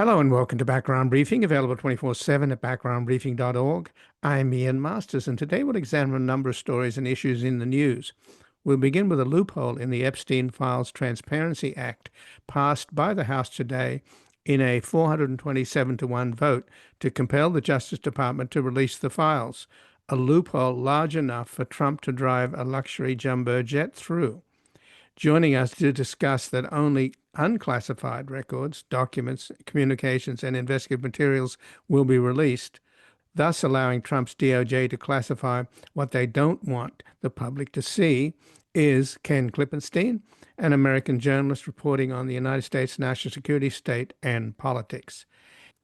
Hello and welcome to Background Briefing, available 24/7 at backgroundbriefing.org. I'm Ian Masters, and today we'll examine a number of stories and issues in the news. We'll begin with a loophole in the Epstein Files Transparency Act, passed by the House today in a 427-1 vote to compel the Justice Department to release the files, a loophole large enough for Trump to drive a luxury jumbo jet through. Joining us to discuss that only unclassified records, documents, communications, and investigative materials will be released, thus allowing Trump's DOJ to classify what they don't want the public to see, is Ken Klippenstein, an American journalist reporting on the United States national security, state, and politics.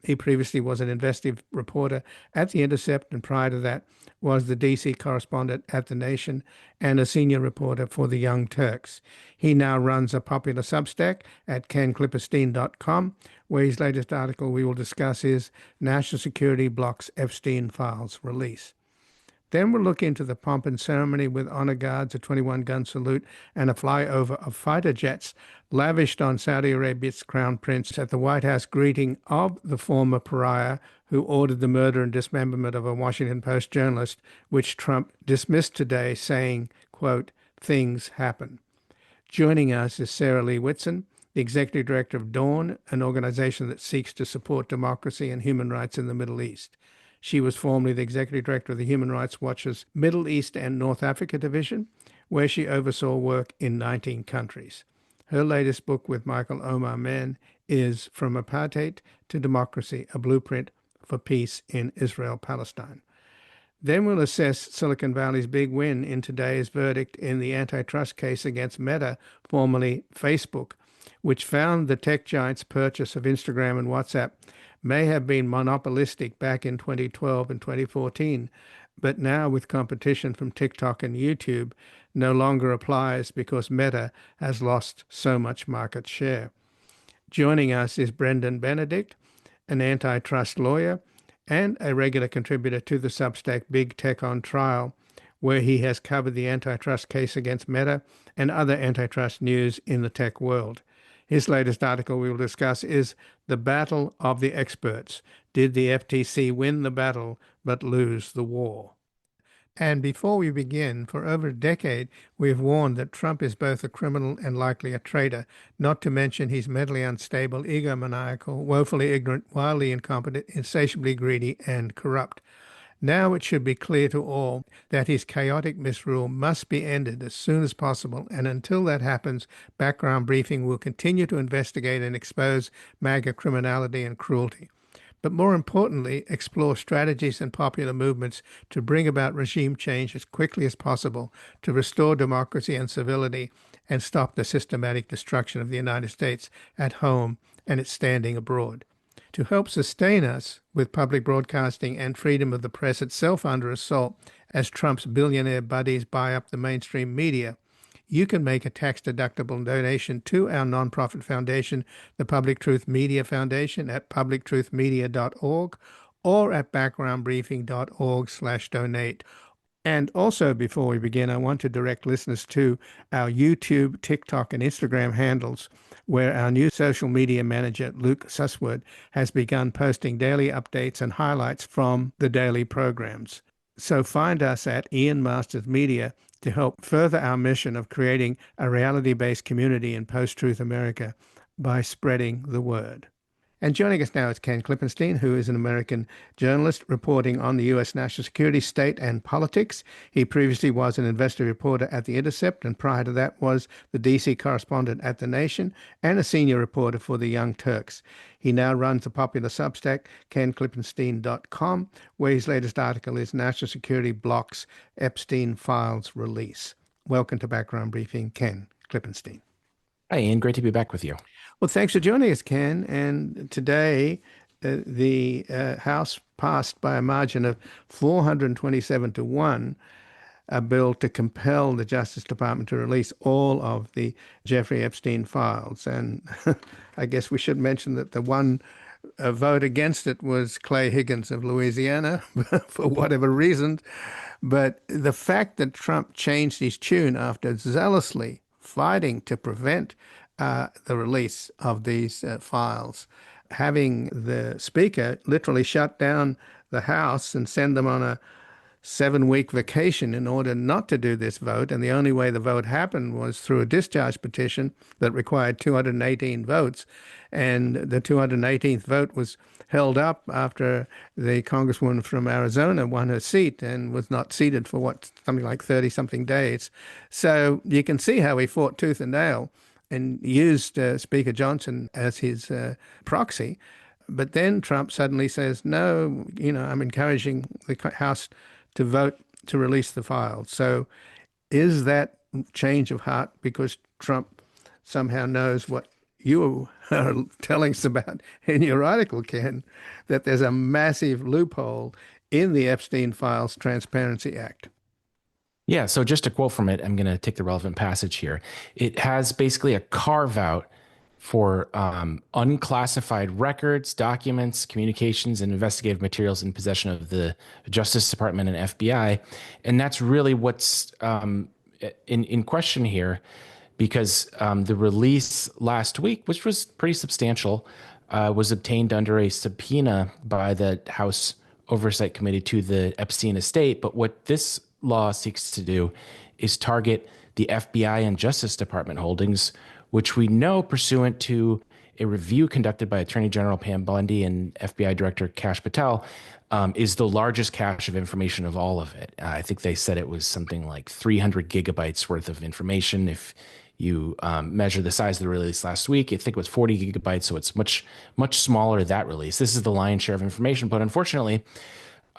He previously was an investigative reporter at The Intercept, and prior to that was the D.C. correspondent at The Nation and a senior reporter for the Young Turks. He now runs a popular Substack at kenklippenstein.com, where his latest article we will discuss is National Security Blocks Epstein Files Release. Then we'll look into the pomp and ceremony with honor guards, a 21-gun salute, and a flyover of fighter jets lavished on Saudi Arabia's crown prince at the White House greeting of the former pariah who ordered the murder and dismemberment of a Washington Post journalist, which Trump dismissed today, saying, quote, "Things happen." Joining us is Sarah Lee Whitson, the executive director of Dawn, an organization that seeks to support democracy and human rights in the Middle East. She was formerly the executive director of the Human Rights Watch's Middle East and North Africa division, where she oversaw work in 19 countries. Her latest book with Michael Omar Mann is From Apartheid to Democracy, a Blueprint for Peace in Israel-Palestine. Then we'll assess Silicon Valley's big win in today's verdict in the antitrust case against Meta, formerly Facebook, which found the tech giant's purchase of Instagram and WhatsApp may have been monopolistic back in 2012 and 2014, but now with competition from TikTok and YouTube no longer applies because Meta has lost so much market share. Joining us is Benedict, an antitrust lawyer and a regular contributor to the Substack Big Tech on Trial, where he has covered the antitrust case against Meta and other antitrust news in the tech world. His latest article we will discuss is The Battle of the Experts. Did the FTC win the battle but lose the war? And before we begin, for over a decade, we have warned that Trump is both a criminal and likely a traitor, not to mention he's mentally unstable, egomaniacal, woefully ignorant, wildly incompetent, insatiably greedy, and corrupt. Now it should be clear to all that his chaotic misrule must be ended as soon as possible, and until that happens, Background Briefing will continue to investigate and expose MAGA criminality and cruelty. But more importantly, explore strategies and popular movements to bring about regime change as quickly as possible, to restore democracy and civility, and stop the systematic destruction of the United States at home and its standing abroad. To help sustain us with public broadcasting and freedom of the press itself under assault as Trump's billionaire buddies buy up the mainstream media, you can make a tax-deductible donation to our nonprofit foundation, the Public Truth Media Foundation, at publictruthmedia.org or at backgroundbriefing.org/donate. And also, before we begin, I want to direct listeners to our YouTube, TikTok, and Instagram handles, where our new social media manager, Luke Susswood, has begun posting daily updates and highlights from the daily programs. So find us at Ian Masters Media to help further our mission of creating a reality-based community in post-truth America by spreading the word. And joining us now is Ken Klippenstein, who is an American journalist reporting on the U.S. national security, state, and politics. He previously was an investigative reporter at The Intercept, and prior to that was the D.C. correspondent at The Nation and a senior reporter for the Young Turks. He now runs the popular Substack, kenklippenstein.com, where his latest article is National Security Blocks Epstein Files Release. Welcome to Background Briefing, Ken Klippenstein. Hi, Ian. Great to be back with you. Well, thanks for joining us, Ken. And today, the House passed by a margin of 427-1 a bill to compel the Justice Department to release all of the Jeffrey Epstein files. And I guess we should mention that the one vote against it was Clay Higgins of Louisiana, for whatever reason. But the fact that Trump changed his tune after zealously fighting to prevent the release of these files having the speaker literally shut down the House and send them on a 7-week vacation in order not to do this vote. And the only way the vote happened was through a discharge petition that required 218 votes. And the 218th vote was held up after the congresswoman from Arizona won her seat and was not seated for something like 30 something days. So you can see how he fought tooth and nail and used Speaker Johnson as his proxy. But then Trump suddenly says, no, I'm encouraging the House to vote to release the files. So is that change of heart because Trump somehow knows what you are telling us about in your article, Ken, that there's a massive loophole in the Epstein Files Transparency Act? Yeah, so just a quote from it, I'm going to take the relevant passage here. It has basically a carve out for unclassified records, documents, communications, and investigative materials in possession of the Justice Department and FBI. And that's really what's in question here, because the release last week, which was pretty substantial, was obtained under a subpoena by the House Oversight Committee to the Epstein estate. But what this law seeks to do is target the FBI and Justice Department holdings, which we know, pursuant to a review conducted by Attorney General Pam Bondi and FBI Director Kash Patel, is the largest cache of information of all of it. I think they said it was something like 300 gigabytes worth of information. If you measure the size of the release last week, I think it was 40 gigabytes, so it's much, much smaller, that release. This is the lion's share of information, but unfortunately,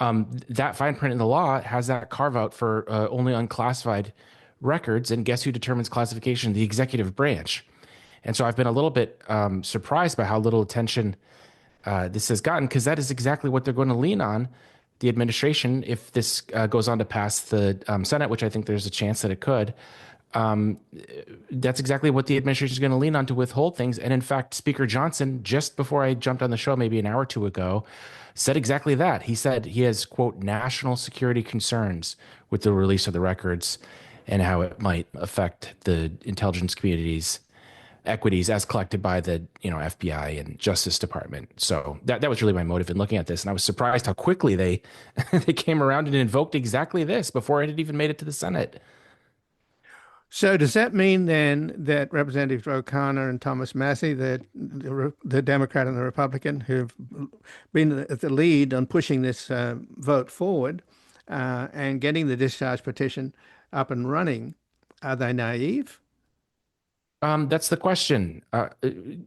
that fine print in the law has that carve out for only unclassified records. And guess who determines classification? The executive branch. And so I've been a little bit surprised by how little attention this has gotten, because that is exactly what they're going to lean on, the administration, if this goes on to pass the Senate, which I think there's a chance that it could. That's exactly what the administration is going to lean on to withhold things. And in fact, Speaker Johnson, just before I jumped on the show, maybe an hour or two ago, said exactly that. He said he has, quote, national security concerns with the release of the records and how it might affect the intelligence community's equities as collected by the FBI and Justice Department. So that was really my motive in looking at this. And I was surprised how quickly they they came around and invoked exactly this before it had even made it to the Senate. So does that mean then that Representatives O'Connor and Thomas Massie, the Democrat and the Republican, who've been at the lead on pushing this vote forward and getting the discharge petition up and running, are they naive? That's the question.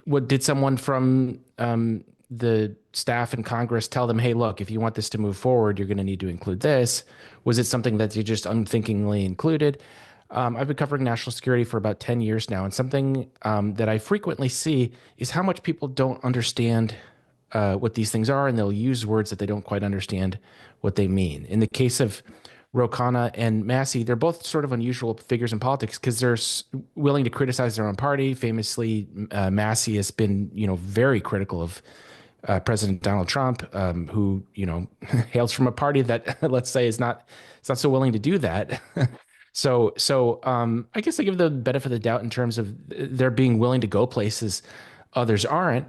What did someone from the staff in Congress tell them? Hey, look, if you want this to move forward, you're going to need to include this. Was it something that you just unthinkingly included? I've been covering national security for about 10 years now, and something that I frequently see is how much people don't understand what these things are, and they'll use words that they don't quite understand what they mean. In the case of Ro Khanna and Massie, they're both sort of unusual figures in politics because they're willing to criticize their own party. Famously, Massie has been, very critical of President Donald Trump, who, hails from a party that, let's say, is not so willing to do that. So I guess I give the benefit of the doubt in terms of their being willing to go places others aren't.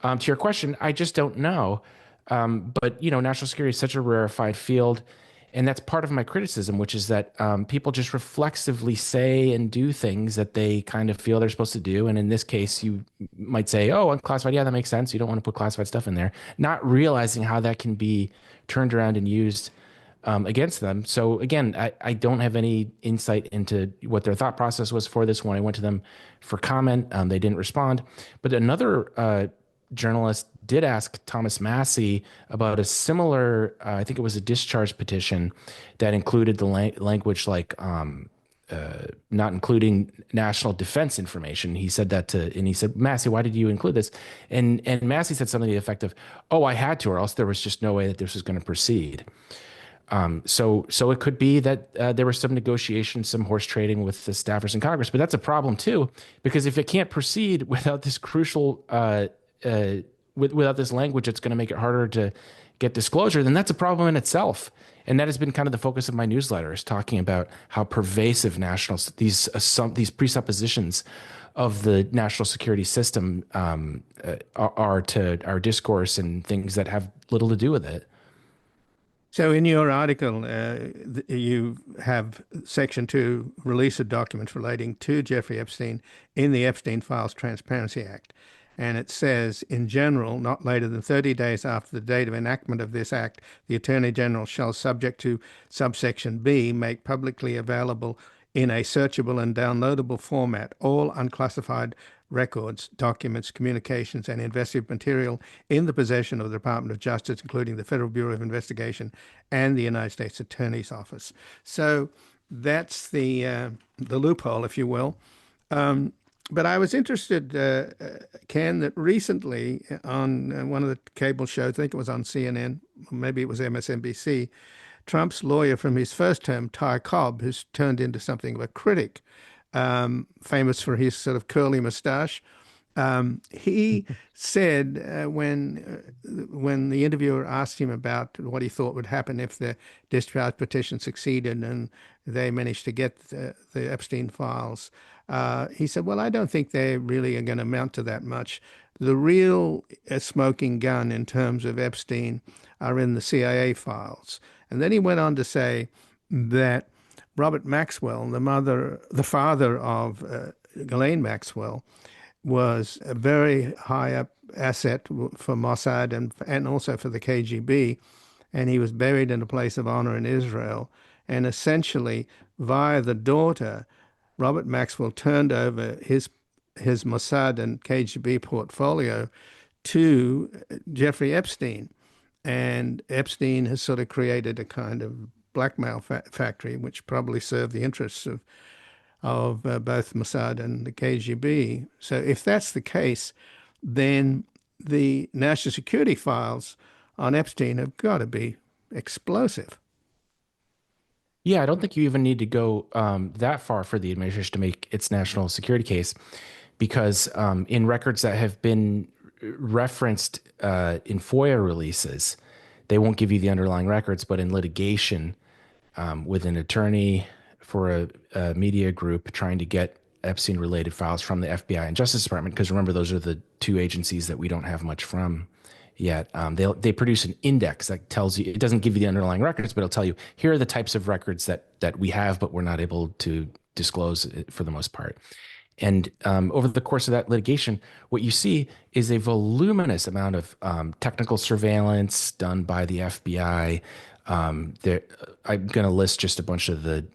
To your question, I just don't know. But national security is such a rarefied field, and that's part of my criticism, which is that people just reflexively say and do things that they kind of feel they're supposed to do. And in this case, you might say, "Oh, unclassified, yeah, that makes sense. You don't want to put classified stuff in there," not realizing how that can be turned around and used against them. So again, I don't have any insight into what their thought process was for this one. I went to them for comment. They didn't respond. But another journalist did ask Thomas Massie about a similar, I think it was a discharge petition that included the language like not including national defense information. He said that and he said, Massie, why did you include this? And Massie said something to the effect of, oh, I had to, or else there was just no way that this was going to proceed. So it could be that there was some negotiation, some horse trading with the staffers in Congress, but that's a problem too, because if it can't proceed without this crucial, without this language, it's going to make it harder to get disclosure, then that's a problem in itself. And that has been kind of the focus of my newsletter, is talking about how pervasive these presuppositions of the national security system are to our discourse and things that have little to do with it. So in your article, you have Section 2, release of documents relating to Jeffrey Epstein in the Epstein Files Transparency Act. And it says, in general, not later than 30 days after the date of enactment of this act, the Attorney General shall, subject to subsection B, make publicly available in a searchable and downloadable format all unclassified records, documents, communications, and investigative material in the possession of the Department of Justice, including the Federal Bureau of Investigation and the United States Attorney's Office. So that's the loophole, if you will. But I was interested, Ken, that recently on one of the cable shows, I think it was on CNN, maybe it was MSNBC, Trump's lawyer from his first term, Ty Cobb, who's turned into something of a critic, famous for his sort of curly mustache. He said when the interviewer asked him about what he thought would happen if the discharge petition succeeded and they managed to get the Epstein files, he said, "Well, I don't think they really are going to amount to that much. The real smoking gun in terms of Epstein are in the CIA files." And then he went on to say that Robert Maxwell, the father of Ghislaine Maxwell, was a very high up asset for Mossad and also for the KGB, and he was buried in a place of honor in Israel. And essentially, via the daughter, Robert Maxwell turned over his Mossad and KGB portfolio to Jeffrey Epstein. And Epstein has sort of created a kind of blackmail factory, which probably served the interests of both Mossad and the KGB. So if that's the case, then the national security files on Epstein have got to be explosive. Yeah, I don't think you even need to go that far for the administration to make its national security case, because in records that have been referenced in FOIA releases, they won't give you the underlying records, but in litigation with an attorney for a media group trying to get Epstein-related files from the FBI and Justice Department, because remember, those are the two agencies that we don't have much from yet. They produce an index that tells you, it doesn't give you the underlying records, but it'll tell you, here are the types of records that we have, but we're not able to disclose for the most part. And over the course of that litigation, what you see is a voluminous amount of technical surveillance done by the FBI. I'm going to list just a bunch of the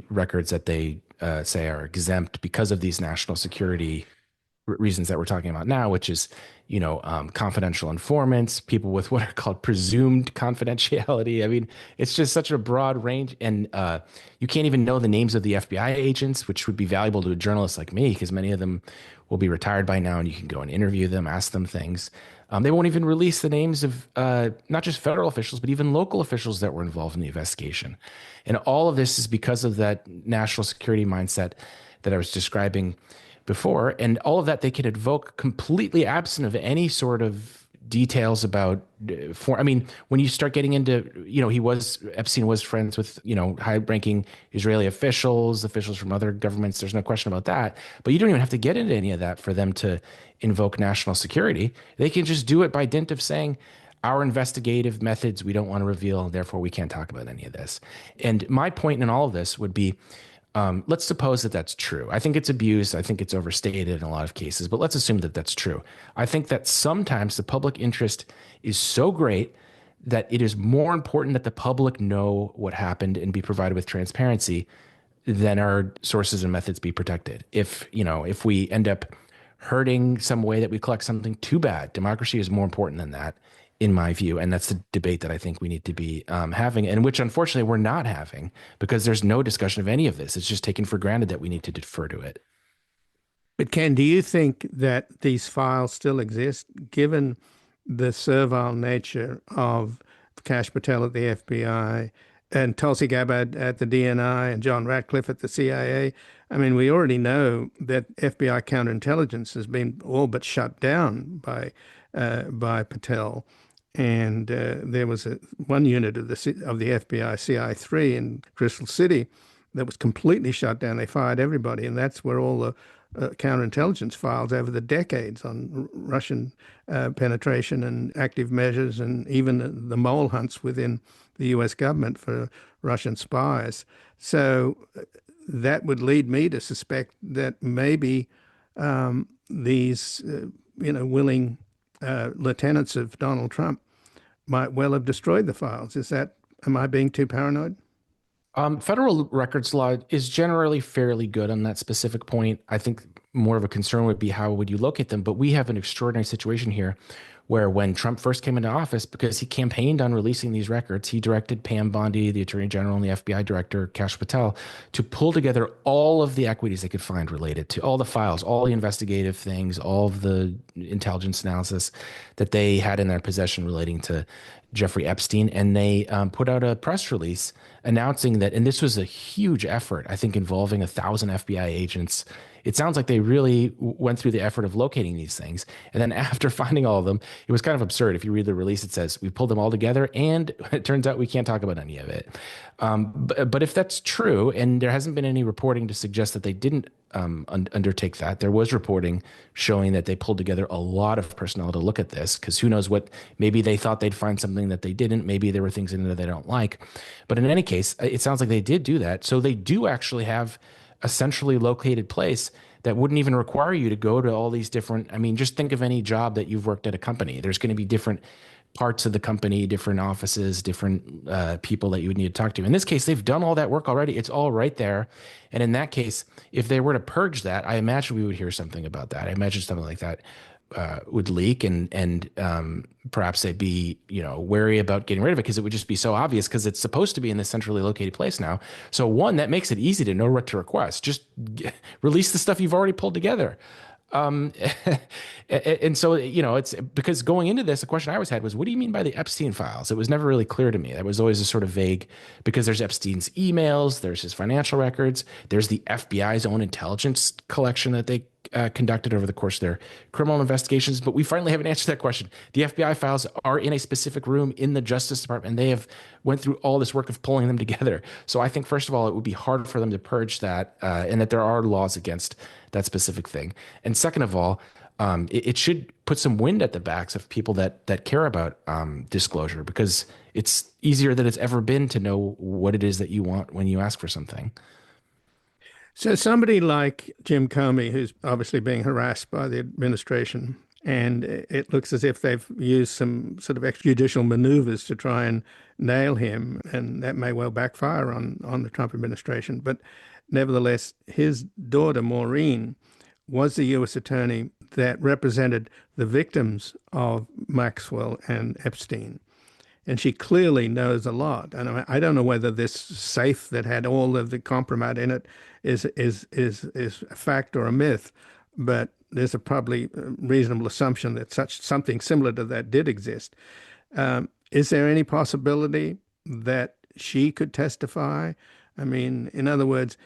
records that they say are exempt because of these national security reasons that we're talking about now, which is, confidential informants, people with what are called presumed confidentiality. I mean, it's just such a broad range. And you can't even know the names of the FBI agents, which would be valuable to a journalist like me, because many of them will be retired by now and you can go and interview them, ask them things. They won't even release the names of not just federal officials, but even local officials that were involved in the investigation. And all of this is because of that national security mindset that I was describing before. And all of that they can invoke completely absent of any sort of details about I mean, when you start getting into, Epstein was friends with, high-ranking Israeli officials from other governments. There's no question about that. But you don't even have to get into any of that for them to invoke national security. They can just do it by dint of saying, our investigative methods we don't want to reveal, and therefore we can't talk about any of this. And my point in all of this would be, let's suppose that that's true. I think it's abused. I think it's overstated in a lot of cases, but let's assume that that's true. I think that sometimes the public interest is so great that it is more important that the public know what happened and be provided with transparency than our sources and methods be protected. If we end up hurting some way that we collect something, too bad. Democracy is more important than that, in my view. And that's the debate that I think we need to be having, and which unfortunately we're not having, because there's no discussion of any of this. It's just taken for granted that we need to defer to it. But Ken, do you think that these files still exist, given the servile nature of Kash Patel at the FBI and Tulsi Gabbard at the DNI and John Ratcliffe at the CIA? I mean, we already know that FBI counterintelligence has been all but shut down by Patel. And there was one unit of the FBI CI3 in Crystal City that was completely shut down. They fired everybody, and that's where all the counterintelligence files over the decades on Russian penetration and active measures, and even the mole hunts within the U.S. government for Russian spies. So that would lead me to suspect that maybe these, willing lieutenants of Donald Trump might well have destroyed the files. Am I being too paranoid? Federal records law is generally fairly good on that specific point. I think more of a concern would be how would you locate them? But we have an extraordinary situation here where when Trump first came into office, because he campaigned on releasing these records, he directed Pam Bondi, the Attorney General, and the FBI Director, Kash Patel, to pull together all of the equities they could find related to all the files, all the investigative things, all of the intelligence analysis that they had in their possession relating to Jeffrey Epstein. And they put out a press release announcing that, and this was a huge effort, I think involving 1,000 FBI agents. It sounds like they really went through the effort of locating these things. And then after finding all of them, it was kind of absurd. If you read the release, it says, we pulled them all together, and it turns out we can't talk about any of it. But if that's true, and there hasn't been any reporting to suggest that they didn't undertake that, there was reporting showing that they pulled together a lot of personnel to look at this, because who knows what, maybe they thought they'd find something that they didn't. Maybe there were things in there they don't like. But in any case, it sounds like they did do that. So they do actually have a centrally located place that wouldn't even require you to go to all these different, I mean, just think of any job that you've worked at a company. There's going to be different parts of the company, different offices, different people that you would need to talk to. In this case, they've done all that work already. It's all right there. And in that case, if they were to purge that, I imagine we would hear something about that. I imagine something like that would leak, and perhaps they'd be wary about getting rid of it because it would just be so obvious, because it's supposed to be in this centrally located place now. So one, that makes it easy to know what to request. Just release the stuff you've already pulled together. Um, and so, it's because going into this, the question I always had was, what do you mean by the Epstein files? It was never really clear to me. That was always a sort of vague, because there's Epstein's emails, there's his financial records, there's the FBI's own intelligence collection that they conducted over the course of their criminal investigations. But we finally haven't answered that question. The FBI files are in a specific room in the Justice Department, and they have went through all this work of pulling them together. So I think, first of all, it would be hard for them to purge that, and that there are laws against that specific thing. And second of all, it should put some wind at the backs of people that care about disclosure, because it's easier than it's ever been to know what it is that you want when you ask for something. So somebody like Jim Comey, who's obviously being harassed by the administration, and it looks as if they've used some sort of extrajudicial maneuvers to try and nail him, and that may well backfire on the Trump administration. But nevertheless, his daughter, Maureen, was the U.S. attorney that represented the victims of Maxwell and Epstein. And she clearly knows a lot. And I don't know whether this safe that had all of the compromise in it is a fact or a myth, but there's a probably reasonable assumption that something similar to that did exist. Is there any possibility that she could testify? I mean, in other words,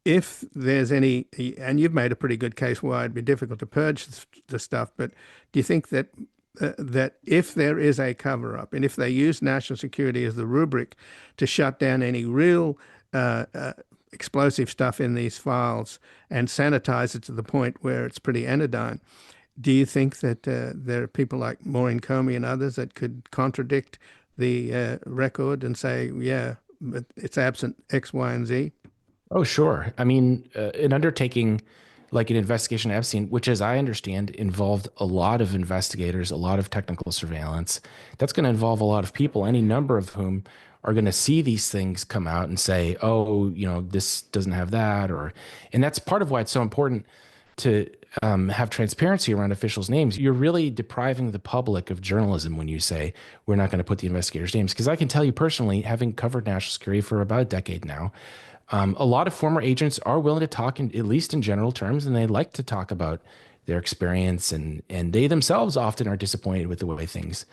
if there's any, and you've made a pretty good case why it'd be difficult to purge the stuff, but do you think that that if there is a cover-up, and if they use national security as the rubric to shut down any real explosive stuff in these files and sanitize it to the point where it's pretty anodyne, do you think that there are people like Maureen Comey and others that could contradict the record and say, yeah, but it's absent X, Y, and Z? Oh, sure. I mean, an undertaking like an investigation of Epstein, which, as I understand, involved a lot of investigators, a lot of technical surveillance, that's going to involve a lot of people, any number of whom are going to see these things come out and say, oh, this doesn't have that, and that's part of why it's so important to have transparency around officials' names. You're really depriving the public of journalism when you say we're not going to put the investigators' names. Because I can tell you personally, having covered national security for about a decade now, a lot of former agents are willing to talk at least in general terms, and they like to talk about their experience, and they themselves often are disappointed with the way things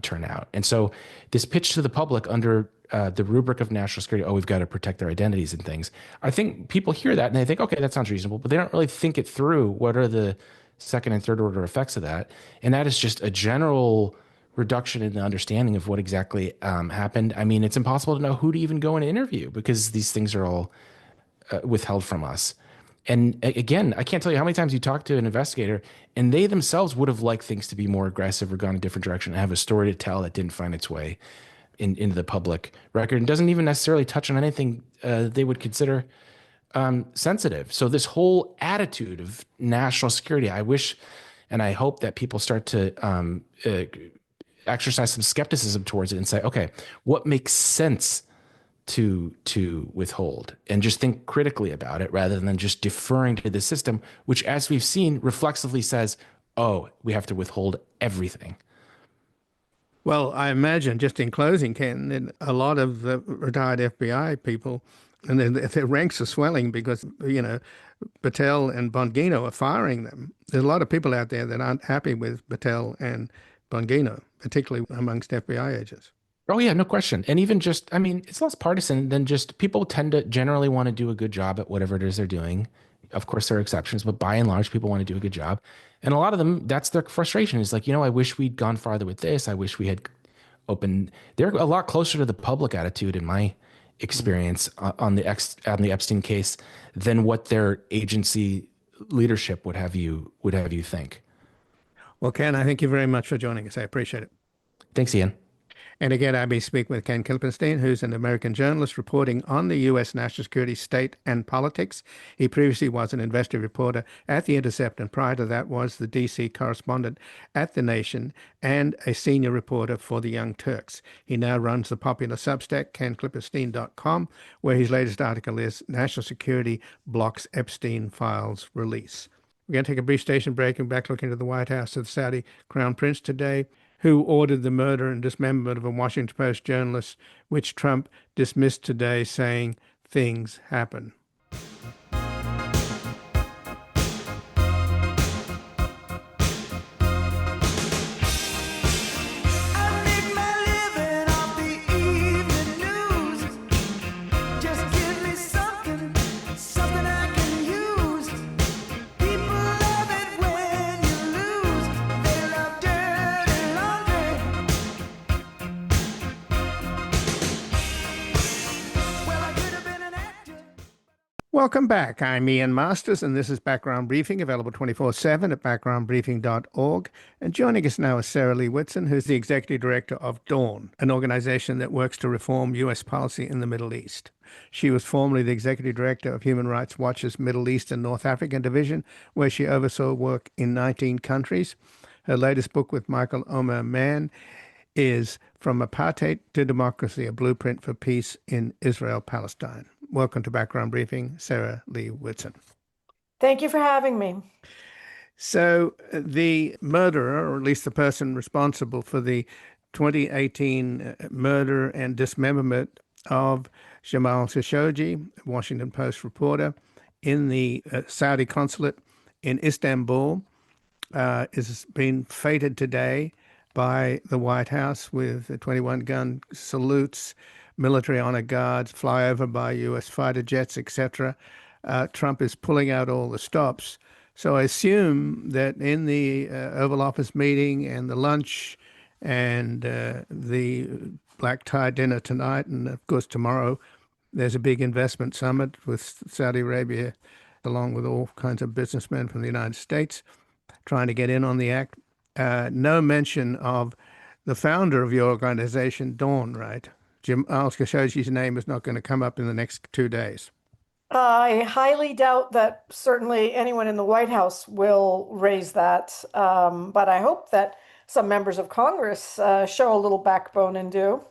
turn out. And so this pitch to the public under the rubric of national security, oh, we've got to protect their identities and things. I think people hear that and they think, okay, that sounds reasonable, but they don't really think it through. What are the second and third order effects of that? And that is just a general reduction in the understanding of what exactly happened. I mean, it's impossible to know who to even go and interview because these things are all withheld from us. And again, I can't tell you how many times you talk to an investigator and they themselves would have liked things to be more aggressive or gone a different direction and have a story to tell that didn't find its way into the public record and doesn't even necessarily touch on anything they would consider sensitive. So this whole attitude of national security, I wish and I hope that people start to exercise some skepticism towards it and say, okay, what makes sense to withhold, and just think critically about it rather than just deferring to the system, which, as we've seen, reflexively says, oh, we have to withhold everything. Well, I imagine, just in closing, Ken, that a lot of the retired FBI people, and their ranks are swelling because, Battelle and Bongino are firing them. There's a lot of people out there that aren't happy with Battelle and Bongino, particularly amongst FBI agents. Oh yeah, no question. And even just, I mean, it's less partisan than just people tend to generally want to do a good job at whatever it is they're doing. Of course, there are exceptions, but by and large, people want to do a good job. And a lot of them, that's their frustration is like, I wish we'd gone farther with this. I wish we had opened. They're a lot closer to the public attitude in my experience on the Epstein case than what their agency leadership would have you think. Well, Ken, I thank you very much for joining us. I appreciate it. Thanks, Ian. And again, I've been speaking with Ken Klippenstein, who's an American journalist reporting on the U.S. national security, state, and politics. He previously was an investigative reporter at The Intercept, and prior to that was the D.C. correspondent at The Nation and a senior reporter for the Young Turks. He now runs the popular Substack, kenklippenstein.com, where his latest article is National Security Blocks Epstein Files Release. We're going to take a brief station break and back look into the White House of the Saudi Crown Prince today, who ordered the murder and dismemberment of a Washington Post journalist, which Trump dismissed today, saying things happen. Welcome back. I'm Ian Masters, and this is Background Briefing, available 24/7 at backgroundbriefing.org. And joining us now is Sarah Lee Whitson, who's the Executive Director of Dawn, an organization that works to reform U.S. policy in the Middle East. She was formerly the Executive Director of Human Rights Watch's Middle East and North African Division, where she oversaw work in 19 countries. Her latest book with Michael Omer Mann is From Apartheid to Democracy, a Blueprint for Peace in Israel-Palestine. Welcome to Background Briefing, Sarah Lee Whitson. Thank you for having me. So the murderer, or at least the person responsible for the 2018 murder and dismemberment of Jamal Khashoggi, Washington Post reporter, in the Saudi consulate in Istanbul, is being feted today by the White House with 21-gun salutes, military honor guards, flyover by U.S. fighter jets, etc. Trump is pulling out all the stops. So I assume that in the Oval Office meeting and the lunch and the black tie dinner tonight, and of course tomorrow, there's a big investment summit with Saudi Arabia, along with all kinds of businessmen from the United States, trying to get in on the act. No mention of the founder of your organization, Dawn, right? Jamal Khashoggi's name is not going to come up in the next 2 days. I highly doubt that certainly anyone in the White House will raise that, but I hope that some members of Congress show a little backbone and do.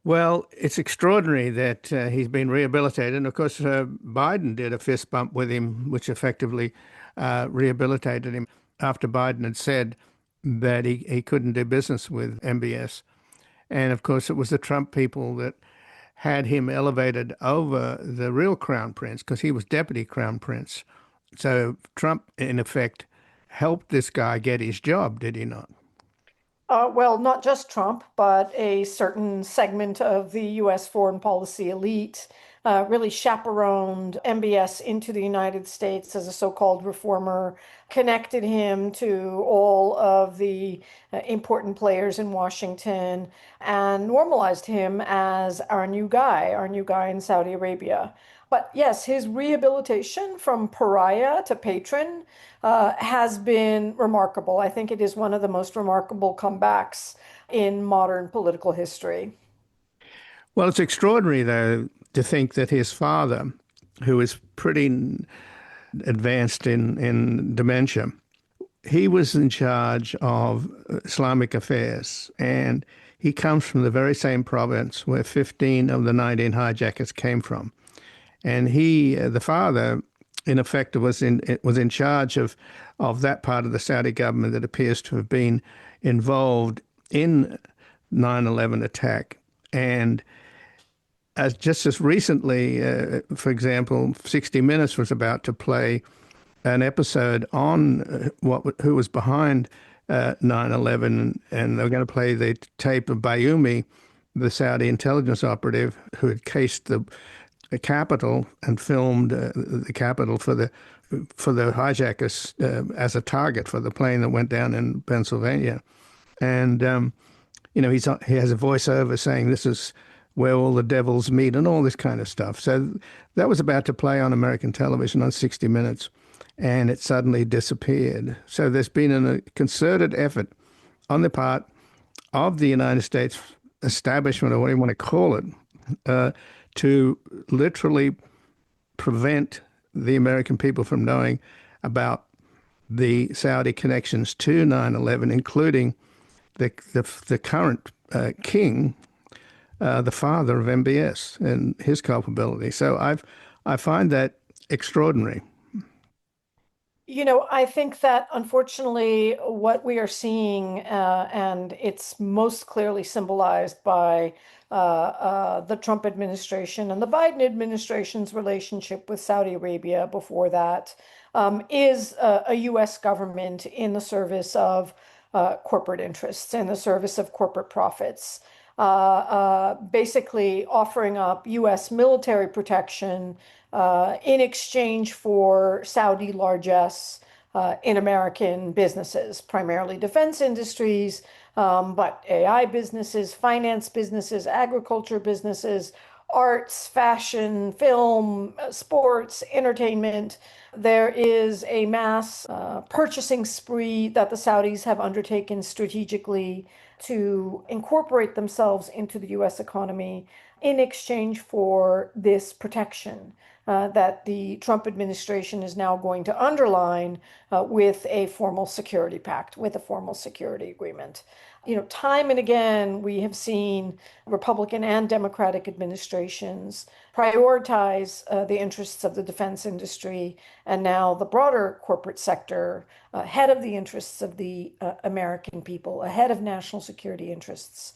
Well, it's extraordinary that he's been rehabilitated. And of course, Biden did a fist bump with him, which effectively rehabilitated him after Biden had said that he couldn't do business with MBS. And of course, it was the Trump people that had him elevated over the real crown prince because he was deputy crown prince. So Trump, in effect, helped this guy get his job, did he not? Well, not just Trump, but a certain segment of the U.S. foreign policy elite really chaperoned MBS into the United States as a so-called reformer, connected him to all of the important players in Washington, and normalized him as our new guy in Saudi Arabia. But yes, his rehabilitation from pariah to patron has been remarkable. I think it is one of the most remarkable comebacks in modern political history. Well, it's extraordinary, though, to think that his father, who is pretty advanced in dementia, he was in charge of Islamic affairs, and he comes from the very same province where 15 of the 19 hijackers came from. And he, the father, in effect, was in charge of that part of the Saudi government that appears to have been involved in 9/11 attack. And just as recently, for example, 60 Minutes was about to play an episode on who was behind 9/11, and they were going to play the tape of Bayoumi, the Saudi intelligence operative who had cased the capital and filmed the capital for the hijackers as a target for the plane that went down in Pennsylvania. And he has a voiceover saying this is where all the devils meet and all this kind of stuff. So that was about to play on American television on 60 Minutes, and it suddenly disappeared. So there's been a concerted effort on the part of the United States establishment, or what do you want to call it, to literally prevent the American people from knowing about the Saudi connections to 9/11, including the current king, the father of MBS, and his culpability. So I find that extraordinary. I think that unfortunately, what we are seeing, and it's most clearly symbolized by the Trump administration and the Biden administration's relationship with Saudi Arabia before that, is a U.S. government in the service of corporate interests, in the service of corporate profits. Basically offering up U.S. military protection in exchange for Saudi largesse in American businesses, primarily defense industries, but AI businesses, finance businesses, agriculture businesses, arts, fashion, film, sports, entertainment. There is a mass purchasing spree that the Saudis have undertaken strategically to incorporate themselves into the US economy in exchange for this protection that the Trump administration is now going to underline with a formal security pact, with a formal security agreement. Time and again, we have seen Republican and Democratic administrations prioritize the interests of the defense industry and now the broader corporate sector ahead of the interests of the American people, ahead of national security interests.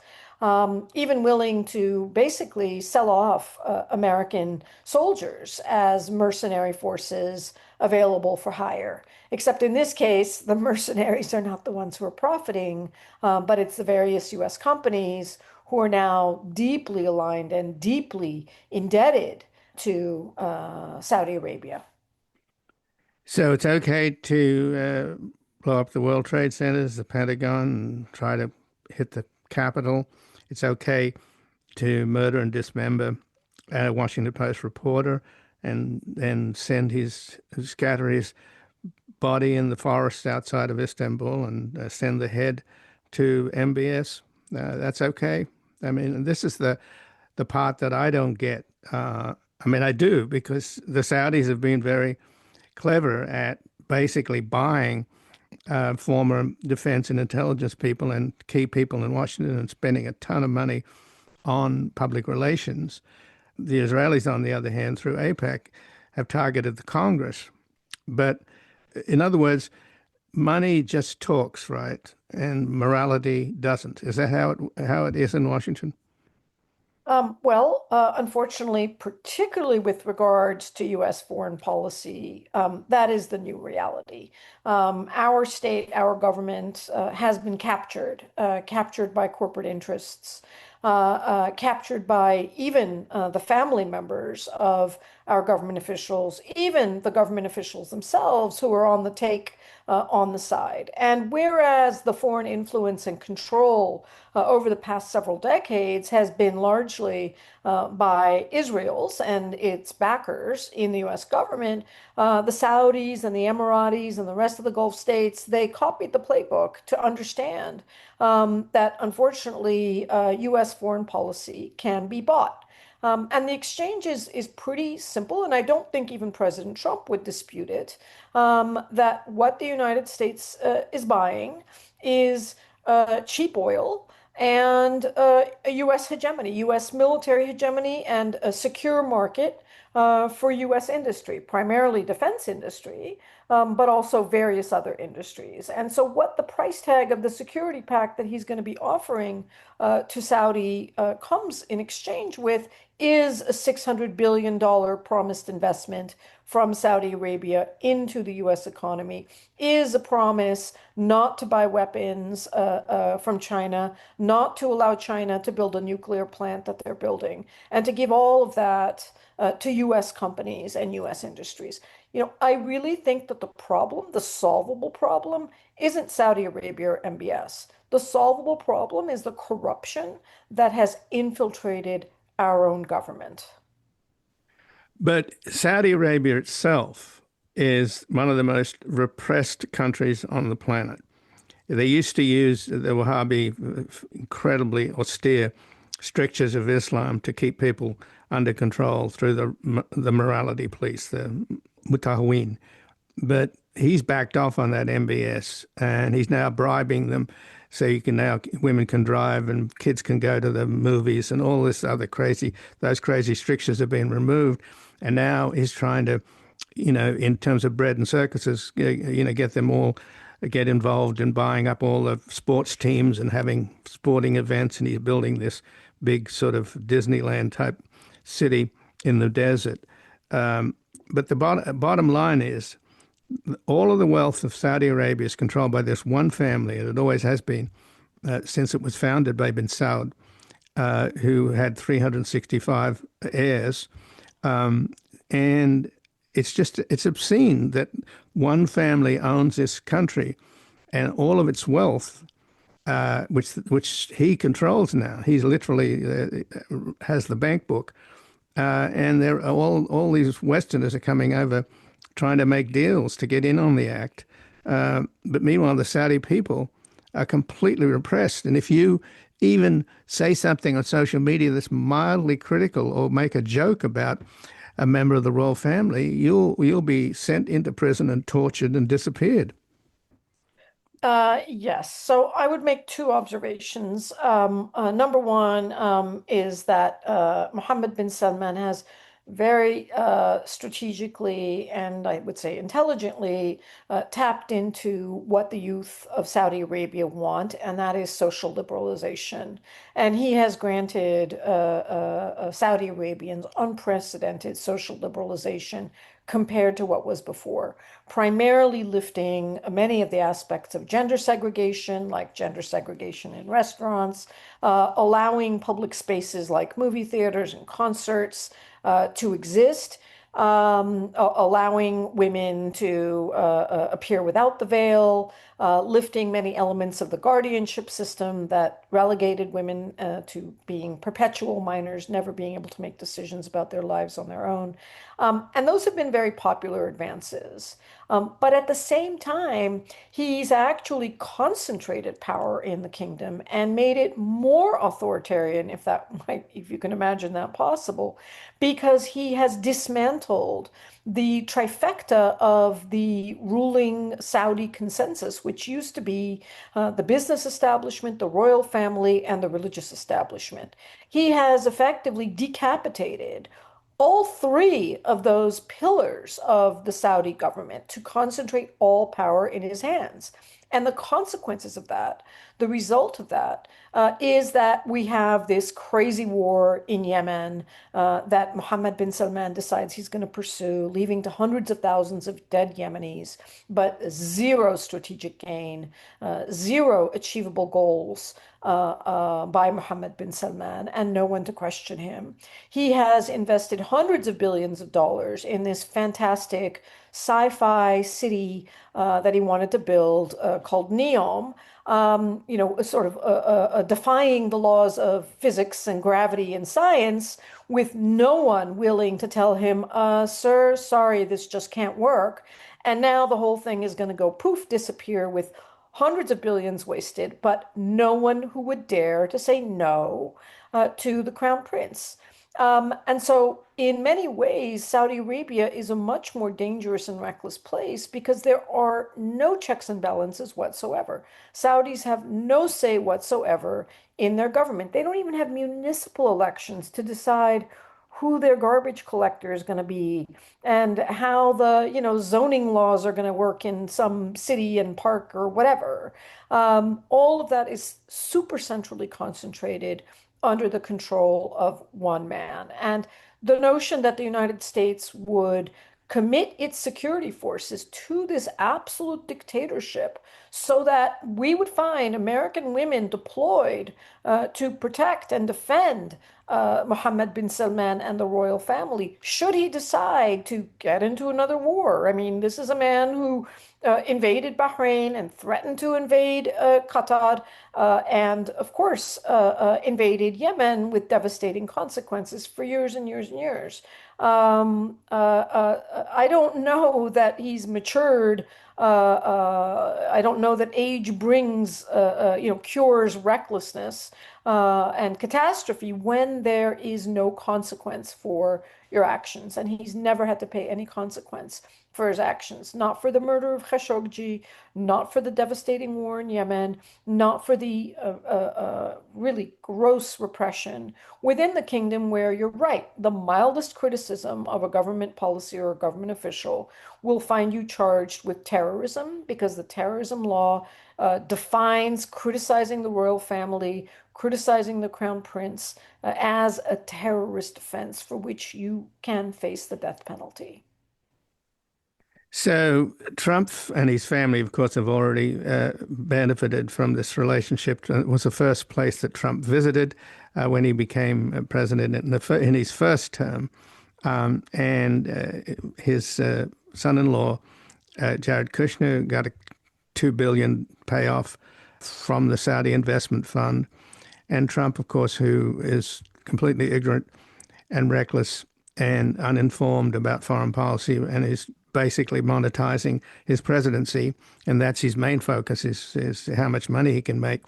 Even willing to basically sell off American soldiers as mercenary forces available for hire. Except in this case, the mercenaries are not the ones who are profiting, but it's the various US companies who are now deeply aligned and deeply indebted to Saudi Arabia. So it's okay to blow up the World Trade Centers, the Pentagon, and try to hit the Capitol. It's okay to murder and dismember a Washington Post reporter and then scatter his body in the forests outside of Istanbul and send the head to MBS. That's okay. I mean, this is the part that I don't get. I mean, I do, because the Saudis have been very clever at basically buying former defense and intelligence people and key people in Washington and spending a ton of money on public relations. The Israelis, on the other hand, through AIPAC, have targeted the Congress. But in other words, money just talks, right? And morality doesn't. Is that how it is in Washington? Unfortunately, particularly with regards to U.S. foreign policy, that is the new reality. Our state, our government has been captured by corporate interests. captured by even the family members of our government officials, even the government officials themselves who are on the take on the side. And whereas the foreign influence and control over the past several decades has been largely by Israel's and its backers in the US government, the Saudis and the Emiratis and the rest of the Gulf states, they copied the playbook to understand that unfortunately US foreign policy can be bought. And the exchange is pretty simple, and I don't think even President Trump would dispute it, that what the United States is buying is cheap oil and a U.S. hegemony, U.S. military hegemony, and a secure market for U.S. industry, primarily defense industry, but also various other industries. And so, what the price tag of the security pact that he's going to be offering to Saudi comes in exchange with is a $600 billion promised investment from Saudi Arabia into the US economy, is a promise not to buy weapons from China, not to allow China to build a nuclear plant that they're building, and to give all of that to US companies and US industries. I really think that the problem, the solvable problem, isn't Saudi Arabia or MBS. The solvable problem is the corruption that has infiltrated our own government. But Saudi Arabia itself is one of the most repressed countries on the planet. They used to use the Wahhabi incredibly austere strictures of Islam to keep people under control through the morality police, the mutahawin. But he's backed off on that MBS, and he's now bribing them so women can drive and kids can go to the movies and all this other those crazy strictures have been removed. And now he's trying to, in terms of bread and circuses, get them all get involved in buying up all the sports teams and having sporting events. And he's building this big sort of Disneyland type city in the desert. But the bottom line is all of the wealth of Saudi Arabia is controlled by this one family, and it always has been since it was founded by bin Saud, who had 365 heirs. And it's obscene that one family owns this country and all of its wealth, which he controls now. He's literally has the bank book. And they're all these Westerners are coming over trying to make deals to get in on the act. But meanwhile, the Saudi people are completely repressed. And if you even say something on social media that's mildly critical or make a joke about a member of the royal family, you'll be sent into prison and tortured and disappeared. Yes. So I would make two observations. Number one is that Mohammed bin Salman has very strategically and I would say intelligently tapped into what the youth of Saudi Arabia want, and that is social liberalization. And he has granted Saudi Arabians unprecedented social liberalization compared to what was before, primarily lifting many of the aspects of gender segregation, like gender segregation in restaurants, allowing public spaces like movie theaters and concerts to exist, allowing women to appear without the veil, lifting many elements of the guardianship system that relegated women to being perpetual minors, never being able to make decisions about their lives on their own. And those have been very popular advances. But at the same time, he's actually concentrated power in the kingdom and made it more authoritarian, if you can imagine that possible, because he has dismantled the trifecta of the ruling Saudi consensus, which used to be the business establishment, the royal family, and the religious establishment. He has effectively decapitated all three of those pillars of the Saudi government to concentrate all power in his hands. And the consequences of that, the result of that, is that we have this crazy war in Yemen that Mohammed bin Salman decides he's going to pursue, leading to hundreds of thousands of dead Yemenis, but zero strategic gain, zero achievable goals by Mohammed bin Salman, and no one to question him. He has invested hundreds of billions of dollars in this fantastic sci-fi city that he wanted to build called Neom. Sort of defying the laws of physics and gravity and science, with no one willing to tell him, sir, sorry, this just can't work. And now the whole thing is going to go poof, disappear with hundreds of billions wasted, but no one who would dare to say no to the crown prince. And so, in many ways, Saudi Arabia is a much more dangerous and reckless place because there are no checks and balances whatsoever. Saudis have no say whatsoever in their government. They don't even have municipal elections to decide who their garbage collector is going to be and how the zoning laws are going to work in some city and park or whatever. All of that is super centrally concentrated under the control of one man. And the notion that the United States would commit its security forces to this absolute dictatorship so that we would find American women deployed to protect and defend Mohammed bin Salman and the royal family, should he decide to get into another war. I mean, this is a man who invaded Bahrain and threatened to invade Qatar, and of course, invaded Yemen with devastating consequences for years and years and years. I don't know that he's matured. I don't know that age brings, cures recklessness and catastrophe when there is no consequence for your actions. And he's never had to pay any consequence for his actions, not for the murder of Khashoggi, not for the devastating war in Yemen, not for the really gross repression within the kingdom, where you're right, the mildest criticism of a government policy or a government official will find you charged with terrorism, because the terrorism law defines criticizing the royal family, criticizing the crown prince as a terrorist offense for which you can face the death penalty. So Trump and his family, of course, have already benefited from this relationship. It was the first place that Trump visited when he became president in his first term. And his son-in-law, Jared Kushner, got a $2 billion payoff from the Saudi Investment Fund. And Trump, of course, who is completely ignorant and reckless and uninformed about foreign policy, and is basically monetizing his presidency. And that's his main focus, is how much money he can make,